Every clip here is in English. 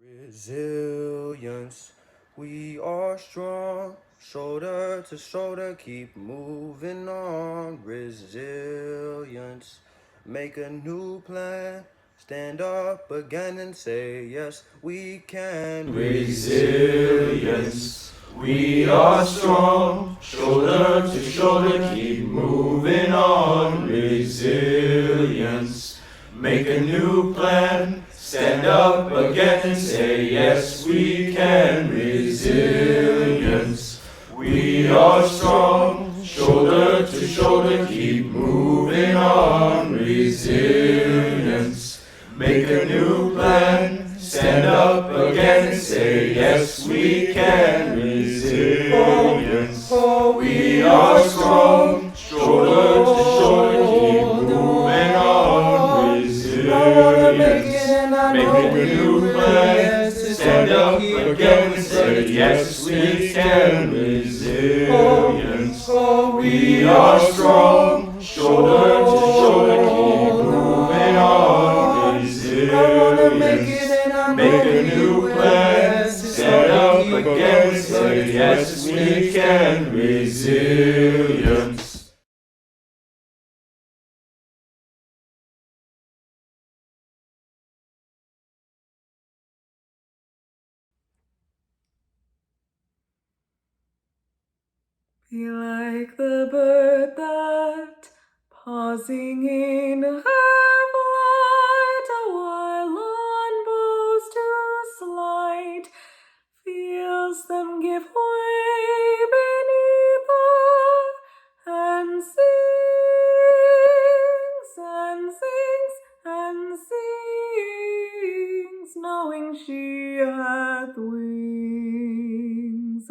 Resilience, we are strong, shoulder to shoulder, keep moving on. Resilience, make a new plan, stand up again and say yes, we can. Resilience, we are strong, shoulder to shoulder, keep moving on. Resilience, make a new plan, stand up again and say yes, we can. Resilience, we are strong, shoulder to shoulder, keep moving on. Resilience, make a new plan, stand up again and say yes, we can. Resilience, we are strong, shoulder to shoulder, keep moving on. Resilience, make a new plan, stand up again and say yes, we can. Resilience, we are strong, shoulder to shoulder, keep moving on. Resilience, make a new plan, stand up again and say yes, we can. Resilience. Be like the bird that, pausing in her flight, a while on boughs to slide, feels them give way beneath her, and sings and sings and sings, knowing she hath wings.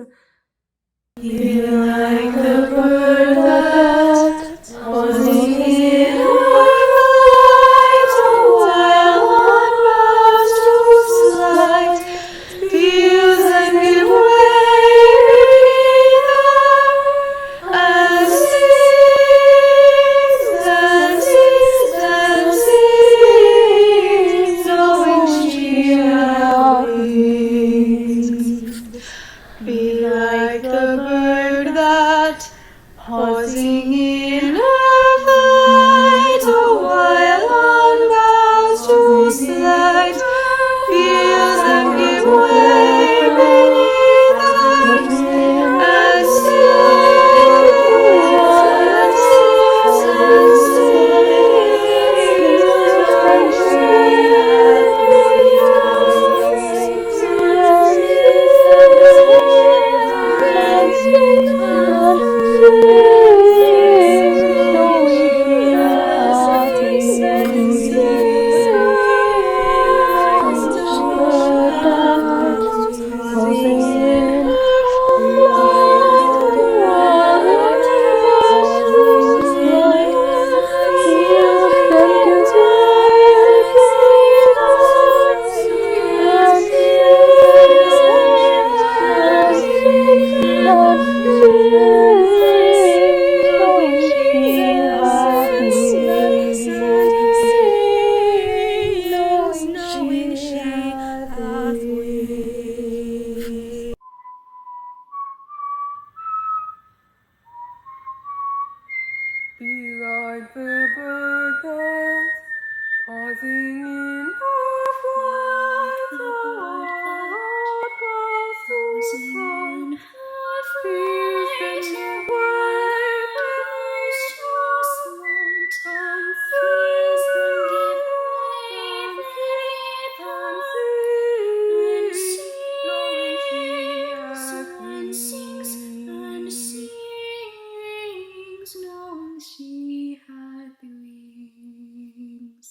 Be like the bird that, pausing in her flight, a while on boughs to slide, feels them give way beneath her, and sings and sings and sings, knowing she hath wings. Be like the bird that, pausing in her flight, a while on boughs to slide, feels them give way beneath her, and sings and sings and Be like the bird that, pausing in her flight, a while on boughs to slide, feels them give way beneath her, and sings and sings, knowing she hath wings, knowing she hath wings.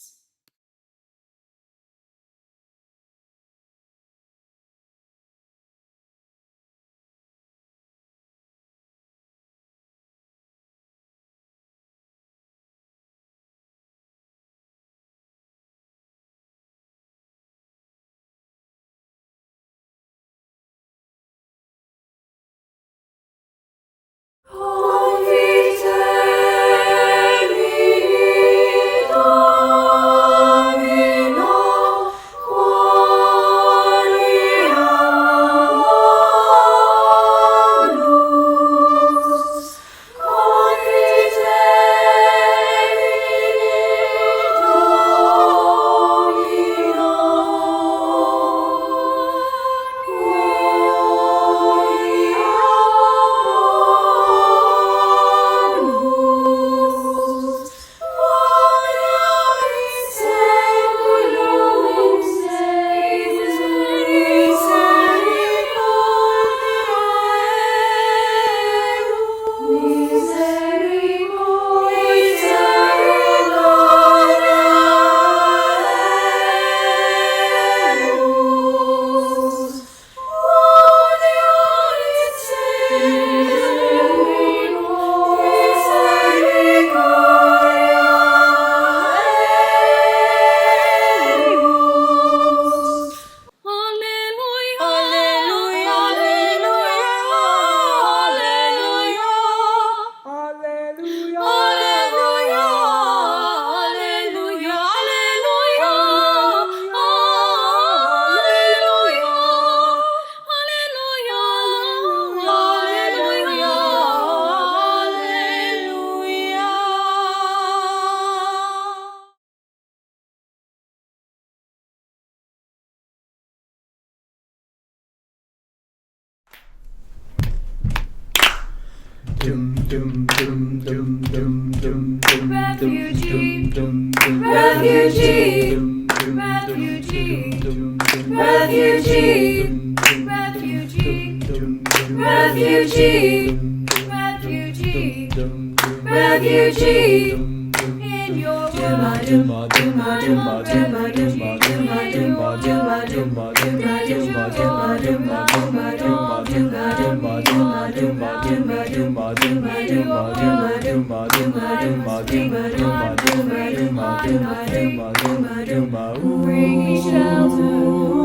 Bring me shelter,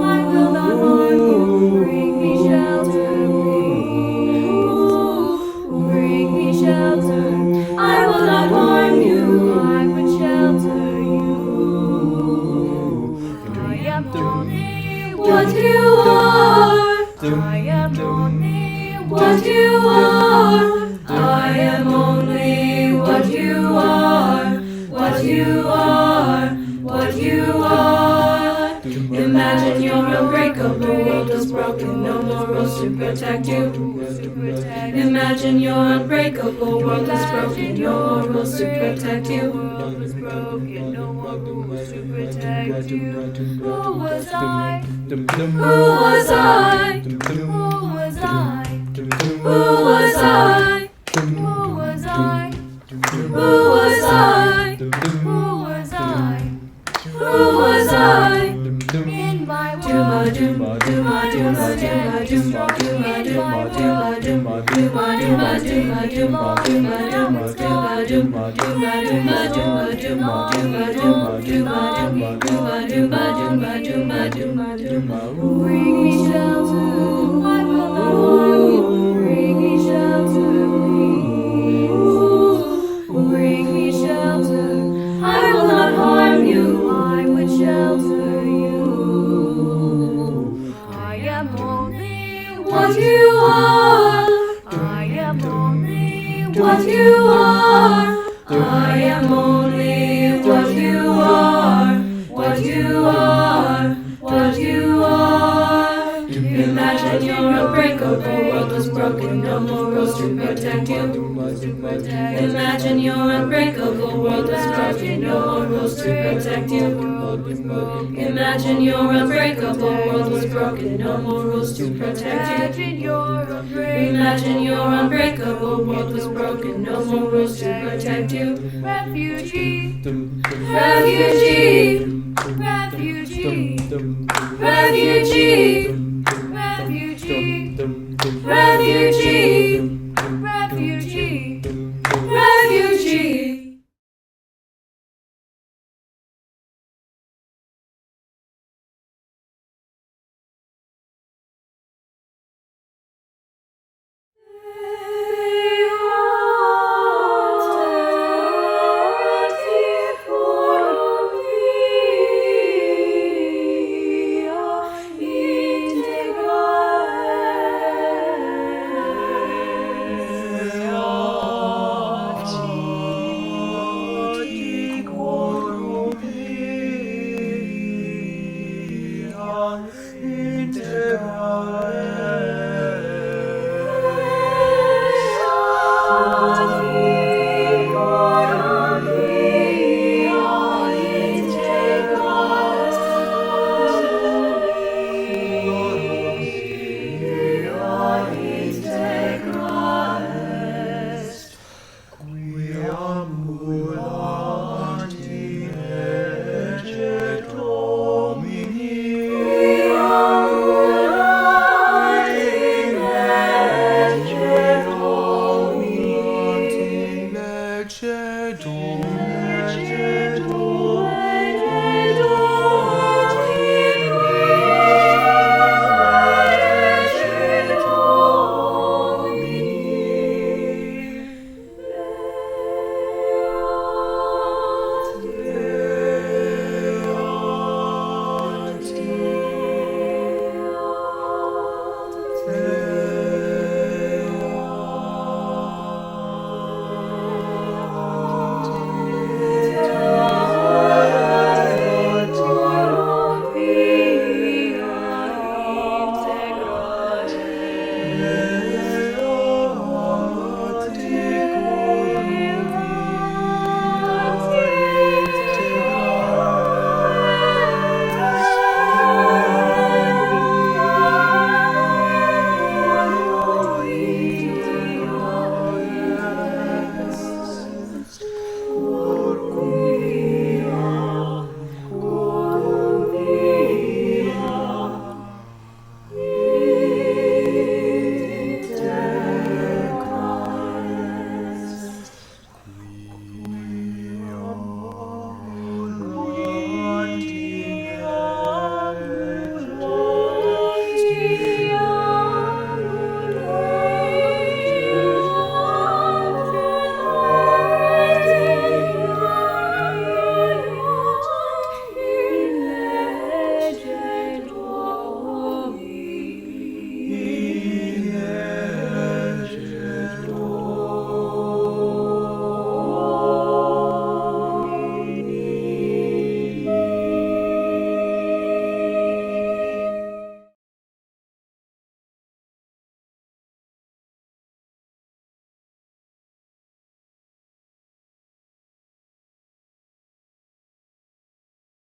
I will not harm you. Bring me shelter, please. Bring me shelter, I will not harm you. I would shelter you. I am only what you are. I am only what you are. I am only what you are. What you are. What you are. Imagine your unbreakable world is broken, no more rules to protect you. Imagine your unbreakable world is broken, no more rules to protect you. No more rules to protect you. Who was I? Who was I? Who was I? Who was I? Who was I? Who was I? Who was I? Who was I? In my world, bring me shelter, I will not harm you. Bring me shelter, please. Bring me shelter, I will not harm you. I would shelter you. I am only what you are. I am only what you are. I am only what you are. What you are. What you are. Imagine your unbreakable world was broken, no more rules to protect you. Imagine your unbreakable world was broken, no more rules to protect you. Imagine your unbreakable world was broken, no more rules to protect you. Imagine your unbreakable world was broken, no more rules to protect you. Refugee, refugee, refugee, refugee, refugee, refugee.